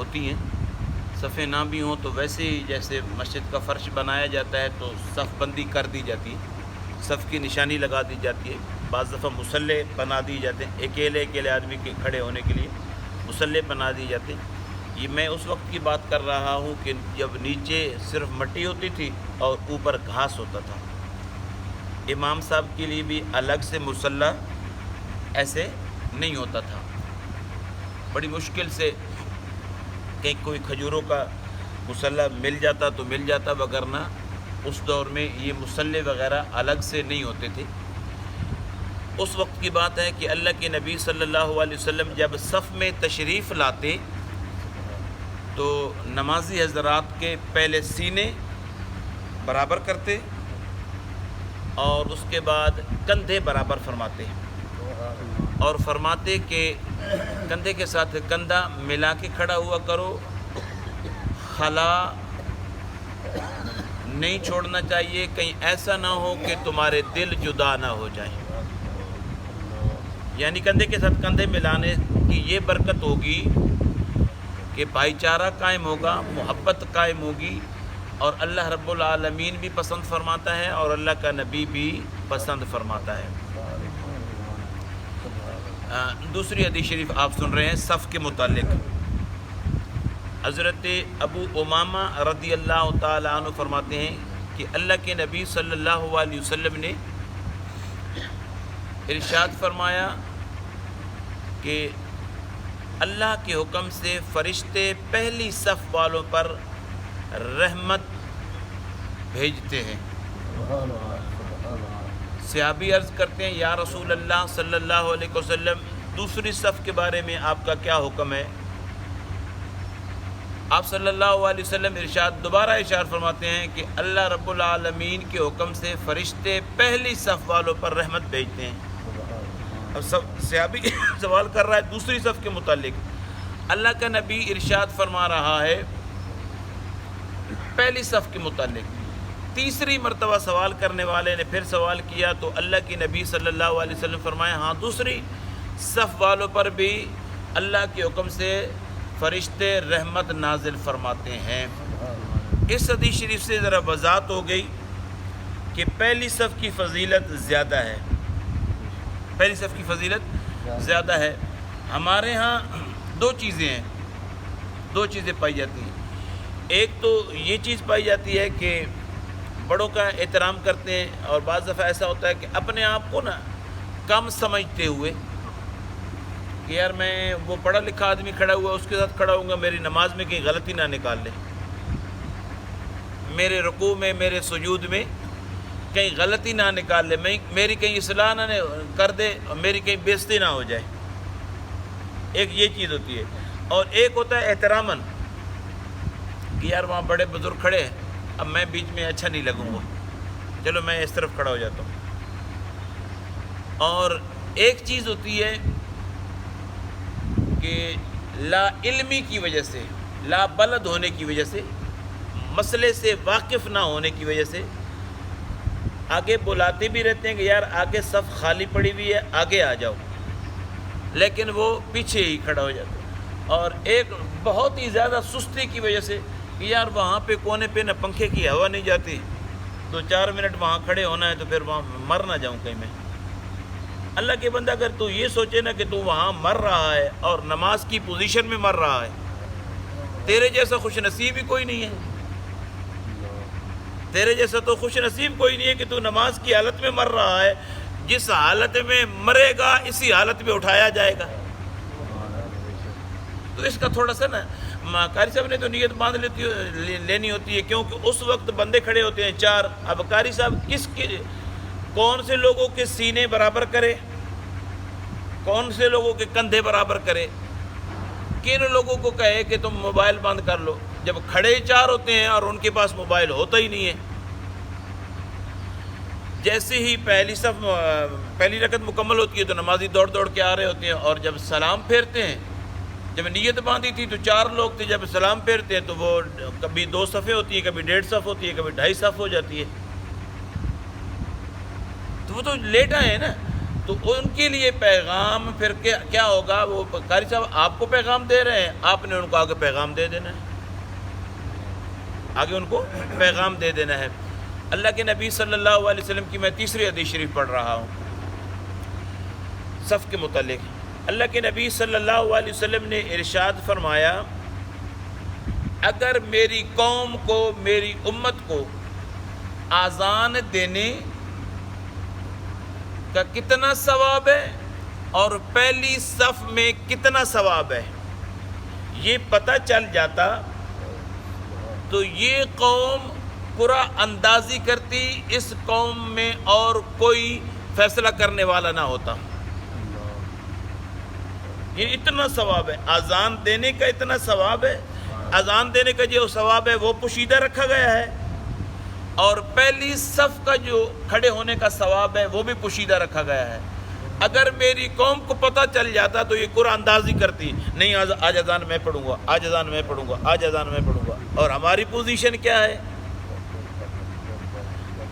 ہوتی ہیں، صفیں نہ بھی ہوں تو ویسے ہی جیسے مسجد کا فرش بنایا جاتا ہے تو صف بندی کر دی جاتی ہے، صف کی نشانی لگا دی جاتی ہے. بعض دفعہ مصلے بنا دیے جاتے ہیں اکیلے آدمی کے کھڑے ہونے کے لیے مصلے بنا دیے جاتے ہیں. یہ میں اس وقت کی بات کر رہا ہوں کہ جب نیچے صرف مٹی ہوتی تھی اور اوپر گھاس ہوتا تھا. امام صاحب کے لیے بھی الگ سے مصلی ایسے نہیں ہوتا تھا. بڑی مشکل سے کہیں کوئی کھجوروں کا مصلی مل جاتا تو مل جاتا، وگرنہ اس دور میں یہ مصلی وغیرہ الگ سے نہیں ہوتے تھے. اس وقت کی بات ہے کہ اللہ کے نبی صلی اللہ علیہ وسلم جب صف میں تشریف لاتے تو نمازی حضرات کے پہلے سینے برابر کرتے اور اس کے بعد کندھے برابر فرماتے اور فرماتے کہ کندھے کے ساتھ کندھا ملا کے کھڑا ہوا کرو، خلا نہیں چھوڑنا چاہیے، کہیں ایسا نہ ہو کہ تمہارے دل جدا نہ ہو جائیں. یعنی کندھے کے ساتھ کندھے ملانے کی یہ برکت ہوگی کہ بھائی چارہ قائم ہوگا، محبت قائم ہوگی، اور اللہ رب العالمین بھی پسند فرماتا ہے اور اللہ کا نبی بھی پسند فرماتا ہے. دوسری حدیث شریف آپ سن رہے ہیں صف کے متعلق. حضرت ابو امامہ رضی اللہ تعالی عنہ فرماتے ہیں کہ اللہ کے نبی صلی اللہ علیہ وسلم نے ارشاد فرمایا کہ اللہ کے حکم سے فرشتے پہلی صف والوں پر رحمت بھیجتے ہیں. صحابی عرض کرتے ہیں یا رسول اللہ صلی اللہ علیہ وسلم دوسری صف کے بارے میں آپ کا کیا حکم ہے؟ آپ صلی اللہ علیہ وسلم دوبارہ ارشاد فرماتے ہیں کہ اللہ رب العالمین کے حکم سے فرشتے پہلی صف والوں پر رحمت بھیجتے ہیں. اب صحابی سوال کر رہا ہے دوسری صف کے متعلق. اللہ کا نبی ارشاد فرما رہا ہے پہلی صف کے متعلق. تیسری مرتبہ سوال کرنے والے نے پھر سوال کیا تو اللہ کے نبی صلی اللہ علیہ وسلم فرمایا ہاں دوسری صف والوں پر بھی اللہ کے حکم سے فرشتے رحمت نازل فرماتے ہیں. اس حدیث شریف سے ذرا وضاحت ہو گئی کہ پہلی صف کی فضیلت زیادہ ہے. پہلی صف کی فضیلت زیادہ ہے. ہمارے ہاں دو چیزیں پائی جاتی ہیں. ایک تو یہ چیز پائی جاتی ہے کہ بڑوں کا احترام کرتے ہیں، اور بعض دفعہ ایسا ہوتا ہے کہ اپنے آپ کو کم سمجھتے ہوئے کہ یار میں وہ پڑھا لکھا آدمی کھڑا ہوا اس کے ساتھ کھڑا ہوں گا، میری نماز میں کہیں غلطی نہ نکال لے، میرے رکوع میں میرے سجود میں کہیں غلطی نہ نکال لے، میری کہیں اصلاح نہ کر دے اور میری کہیں بے عزتی نہ ہو جائے. ایک یہ چیز ہوتی ہے. اور ایک ہوتا ہے احتراماً کہ یار وہاں بڑے بزرگ کھڑے ہیں، اب میں بیچ میں اچھا نہیں لگوں گا، چلو میں اس طرف کھڑا ہو جاتا ہوں. اور ایک چیز ہوتی ہے کہ لا علمی کی وجہ سے، لا بلد ہونے کی وجہ سے، مسئلے سے واقف نہ ہونے کی وجہ سے آگے بلاتے بھی رہتے ہیں کہ یار آگے صف خالی پڑی ہوئی ہے آگے آ جاؤ، لیکن وہ پیچھے ہی کھڑا ہو جاتا ہے. اور ایک بہت ہی زیادہ سستی کی وجہ سے کہ یار وہاں پہ کونے پہ نہ پنکھے کی ہوا نہیں جاتی، 2-4 منٹ وہاں کھڑے ہونا ہے تو پھر وہاں مر نہ جاؤں کہیں میں. اللہ کے بندہ اگر تو یہ سوچے نا کہ تو وہاں مر رہا ہے اور نماز کی پوزیشن میں مر رہا ہے، تیرے جیسا خوش نصیب ہی کوئی نہیں ہے. تیرے جیسا تو خوش نصیب کوئی نہیں ہے کہ تو نماز کی حالت میں مر رہا ہے. جس حالت میں مرے گا اسی حالت میں اٹھایا جائے گا. تو اس کا تھوڑا سا قاری صاحب نے تو نیت باندھ لینی ہوتی ہے، کیونکہ اس وقت بندے کھڑے ہوتے ہیں 4. اب قاری صاحب کون سے لوگوں کے سینے برابر کرے، کون سے لوگوں کے کندھے برابر کرے، کن لوگوں کو کہے کہ تم موبائل بند کر لو، جب کھڑے 4 ہوتے ہیں اور ان کے پاس موبائل ہوتا ہی نہیں ہے. جیسے ہی پہلی رکعت مکمل ہوتی ہے تو نمازی دوڑ کے آ رہے ہوتے ہیں، اور جب سلام پھیرتے ہیں، جب نیت باندھی تھی تو 4 لوگ تھے، جب سلام پھیرتے ہیں تو وہ کبھی 2 صفیں ہوتی ہیں، کبھی 1.5 صف ہوتی ہے، کبھی 2.5 صف ہو جاتی ہے. تو وہ تو لیٹ آئے ہیں نا، تو ان کے لیے پیغام پھر کیا ہوگا؟ وہ قاری صاحب آپ کو پیغام دے رہے ہیں، آپ نے ان کو آگے پیغام دے دینا ہے، آگے ان کو پیغام دے دینا ہے۔ اللہ کے نبی صلی اللہ علیہ وسلم کی میں تیسری حدیث شریف پڑھ رہا ہوں صف کے متعلق۔ اللہ کے نبی صلی اللہ علیہ وسلم نے ارشاد فرمایا، اگر میری قوم کو، میری امت کو اذان دینے کا کتنا ثواب ہے اور پہلی صف میں کتنا ثواب ہے، یہ پتہ چل جاتا تو یہ قوم قرآن اندازی کرتی، اس قوم میں اور کوئی فیصلہ کرنے والا نہ ہوتا۔ یہ اتنا ثواب ہے، اذان دینے کا اتنا ثواب ہے، اذان دینے کا جو ثواب ہے وہ پوشیدہ رکھا گیا ہے، اور پہلی صف کا جو کھڑے ہونے کا ثواب ہے وہ بھی پوشیدہ رکھا گیا ہے۔ اگر میری قوم کو پتہ چل جاتا تو یہ قرآن اندازی کرتی، نہیں آج اذان میں پڑھوں گا، آج اذان میں پڑھوں گا، آج اذان میں پڑھوں گا۔ اور ہماری پوزیشن کیا ہے؟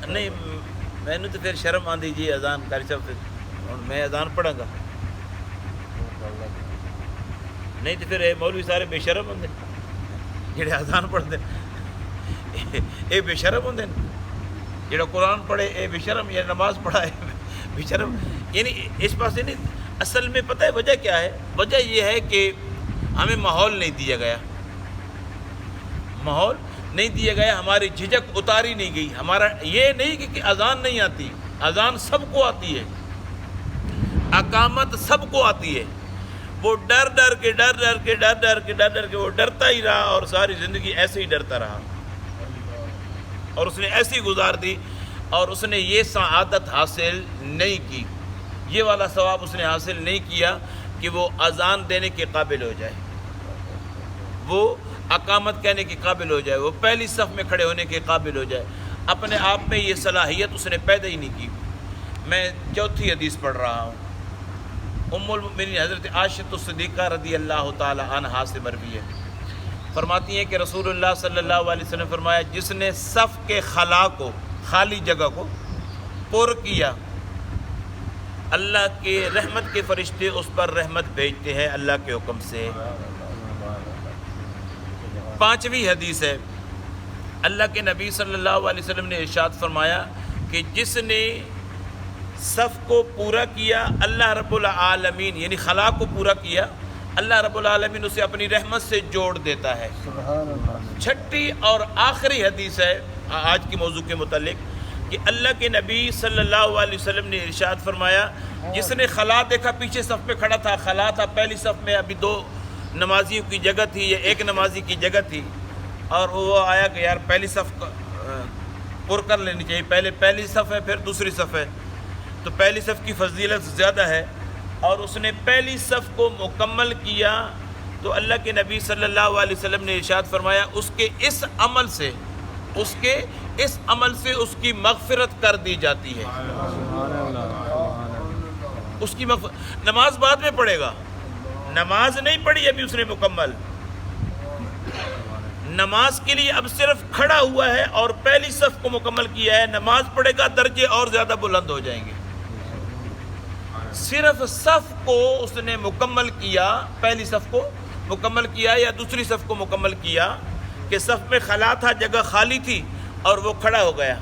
نہیں میں نے تو پھر شرم آن دیجیے اذان قاری صاحب پھر میں اذان پڑھاں گا، نہیں تو پھر مولوی سارے بے شرم ہوں جڑے اذان پڑھتے اے بے شرم ہوں جڑا قرآن پڑھے اے بے شرم، یا نماز پڑھا ہے بے شرم۔ یعنی اس پاسے نہیں، اصل میں پتہ ہے وجہ کیا ہے؟ وجہ یہ ہے کہ ہمیں ماحول نہیں دیا گیا، ماحول نہیں دیا گیا، ہماری جھجک اتاری نہیں گئی۔ ہمارا یہ نہیں کہ اذان نہیں آتی، اذان سب کو آتی ہے، اقامت سب کو آتی ہے۔ وہ ڈر کے وہ ڈرتا ہی رہا اور ساری زندگی ایسے ہی ڈرتا رہا، اور اس نے ایسی گزار دی، اور اس نے یہ سعادت حاصل نہیں کی، یہ والا ثواب اس نے حاصل نہیں کیا کہ وہ اذان دینے کے قابل ہو جائے، وہ اقامت کہنے کے قابل ہو جائے، وہ پہلی صف میں کھڑے ہونے کے قابل ہو جائے۔ اپنے آپ میں یہ صلاحیت اس نے پیدا ہی نہیں کی۔ میں چوتھی حدیث پڑھ رہا ہوں، ام المؤمنین حضرت عائشہ صدیقہ رضی اللہ تعالی عنہا سے مروی ہے، فرماتی ہیں کہ رسول اللہ صلی اللہ علیہ وسلم فرمایا، جس نے صف کے خلا کو، خالی جگہ کو پر کیا، اللہ کے رحمت کے فرشتے اس پر رحمت بھیجتے ہیں اللہ کے حکم سے۔ پانچویں حدیث ہے، اللہ کے نبی صلی اللہ علیہ وسلم نے ارشاد فرمایا کہ جس نے صف کو پورا کیا، اللہ رب العالمین یعنی خلا کو پورا کیا، اللہ رب العالمین اسے اپنی رحمت سے جوڑ دیتا ہے۔ چھٹی اور آخری حدیث ہے آج کی موضوع کے متعلق کہ اللہ کے نبی صلی اللہ علیہ وسلم نے ارشاد فرمایا، جس نے خلا دیکھا، پیچھے صف پہ کھڑا تھا، خلا تھا پہلی صف میں، ابھی دو نمازیوں کی جگہ تھی یا ایک نمازی کی جگہ تھی، اور وہ آیا کہ یار پہلی صف پر کر لینی چاہیے، پہلے پہلی صف ہے پھر دوسری صف ہے، تو پہلی صف کی فضیلت زیادہ ہے، اور اس نے پہلی صف کو مکمل کیا تو اللہ کے نبی صلی اللہ علیہ وسلم نے ارشاد فرمایا، اس کے اس عمل سے اس کی مغفرت کر دی جاتی ہے۔ اس کی نماز بعد میں پڑھے گا، نماز نہیں پڑھی ابھی اس نے مکمل، نماز کے لیے اب صرف کھڑا ہوا ہے اور پہلی صف کو مکمل کیا ہے، نماز پڑھے گا درجے اور زیادہ بلند ہو جائیں گے۔ صرف صف کو اس نے مکمل کیا، پہلی صف کو مکمل کیا یا دوسری صف کو مکمل کیا کہ صف میں خلا تھا، جگہ خالی تھی اور وہ کھڑا ہو گیا،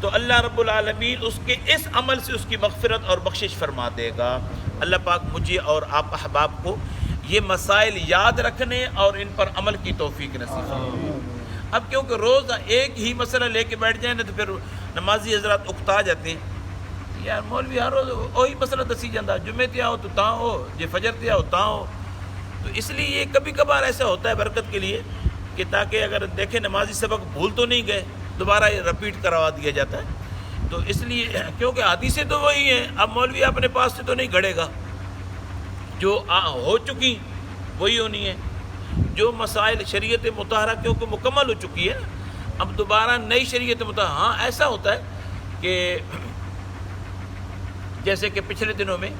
تو اللہ رب العالمین اس کے اس عمل سے اس کی مغفرت اور بخشش فرما دے گا۔ اللہ پاک مجھے اور آپ احباب کو یہ مسائل یاد رکھنے اور ان پر عمل کی توفیق نصیب فرمائے۔ اب کیونکہ روز ایک ہی مسئلہ لے کے بیٹھ جائیں نا تو پھر نمازی حضرات اکتا جاتے ہیں، یار مولوی ہر روز وہی مسئلہ دسی جاندہ، جمعے تے آؤ تو تاں ہو، جے فجر تے آؤ تاں ہو۔ تو اس لیے یہ کبھی کبھار ایسا ہوتا ہے برکت کے لیے کہ تاکہ اگر دیکھیں نمازی سبق بھول تو نہیں گئے، دوبارہ یہ رپیٹ کروا دیا جاتا ہے۔ تو اس لیے کیونکہ حدیثیں تو وہی ہیں، اب مولوی اپنے پاس سے تو نہیں گھڑے گا، جو ہو چکی وہی ہونی ہے۔ جو مسائل شریعت مطہرہ کیونکہ مکمل ہو چکی ہے، اب دوبارہ نئی شریعت مطہرہ، ہاں ایسا ہوتا ہے کہ جیسے کہ پچھلے دنوں میں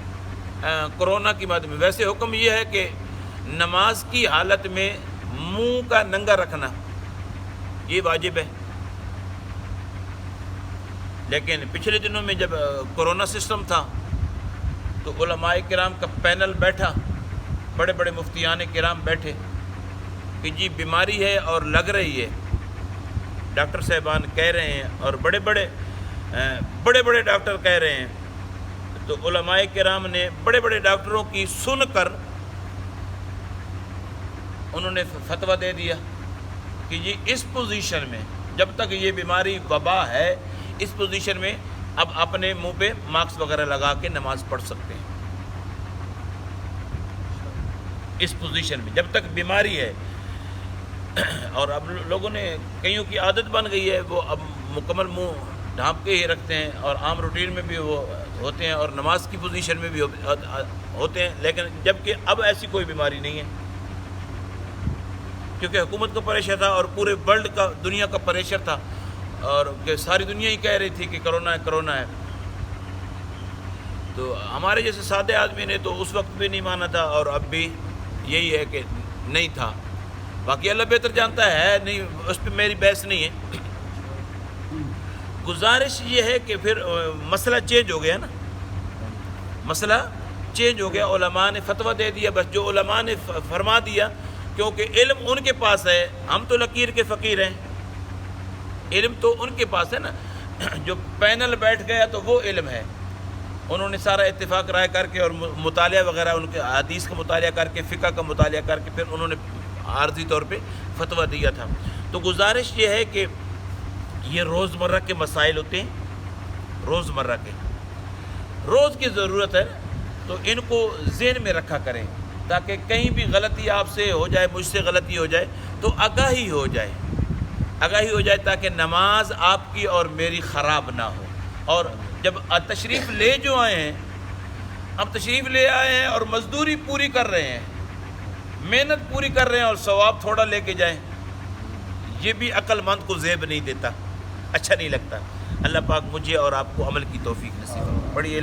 کرونا کی مد میں، ویسے حکم یہ ہے کہ نماز کی حالت میں منہ کا ننگا رکھنا یہ واجب ہے، لیکن پچھلے دنوں میں جب کرونا سسٹم تھا تو علماء کرام کا پینل بیٹھا، بڑے بڑے مفتیان کرام بیٹھے کہ جی بیماری ہے اور لگ رہی ہے، ڈاکٹر صاحبان کہہ رہے ہیں اور بڑے بڑے ڈاکٹر کہہ رہے ہیں. تو علماء کرام نے بڑے بڑے ڈاکٹروں کی سن کر انہوں نے فتویٰ دے دیا کہ جی اس پوزیشن میں جب تک یہ بیماری وبا ہے، اس پوزیشن میں اب اپنے منہ پہ ماسک وغیرہ لگا کے نماز پڑھ سکتے ہیں. اس پوزیشن میں جب تک بیماری ہے. اور اب لوگوں نے کئیوں کی عادت بن گئی ہے، وہ اب مکمل منہ ڈھانپ کے ہی رکھتے ہیں اور عام روٹین میں بھی وہ ہوتے ہیں اور نماز کی پوزیشن میں بھی ہوتے ہیں. لیکن جبکہ اب ایسی کوئی بیماری نہیں ہے، کیونکہ حکومت کا پریشر تھا اور پورے ورلڈ کا، دنیا کا پریشر تھا، اور کہ ساری دنیا ہی کہہ رہی تھی کہ کرونا ہے کرونا ہے. تو ہمارے جیسے سادے آدمی نے تو اس وقت بھی نہیں مانا تھا اور اب بھی یہی ہے کہ نہیں تھا. باقی اللہ بہتر جانتا ہے، نہیں اس پہ میری بحث نہیں ہے. گزارش یہ ہے کہ پھر مسئلہ چینج ہو گیا نا، مسئلہ چینج ہو گیا. علماء نے فتویٰ دے دیا، بس جو علماء نے فرما دیا، کیونکہ علم ان کے پاس ہے، ہم تو لکیر کے فقیر ہیں. علم تو ان کے پاس ہے نا، جو پینل بیٹھ گیا تو وہ علم ہے. انہوں نے سارا اتفاق رائے کر کے اور مطالعہ وغیرہ ان کے حدیث کا مطالعہ کر کے، فقہ کا مطالعہ کر کے پھر انہوں نے عارضی طور پہ فتویٰ دیا تھا. تو گزارش یہ ہے کہ یہ روزمرہ کے مسائل ہوتے ہیں، روزمرہ کے روز کی ضرورت ہے، تو ان کو ذہن میں رکھا کریں تاکہ کہیں بھی غلطی آپ سے ہو جائے، مجھ سے غلطی ہو جائے تو آگاہی ہو جائے، آگاہی ہو جائے تاکہ نماز آپ کی اور میری خراب نہ ہو. اور جب تشریف لے جو آئے ہیں، ہم تشریف لے آئے ہیں اور مزدوری پوری کر رہے ہیں، محنت پوری کر رہے ہیں اور ثواب تھوڑا لے کے جائیں، یہ بھی عقل مند کو زیب نہیں دیتا، اچھا نہیں لگتا. اللہ پاک مجھے اور آپ کو عمل کی توفیق نصیب فرمائے. پڑھیے.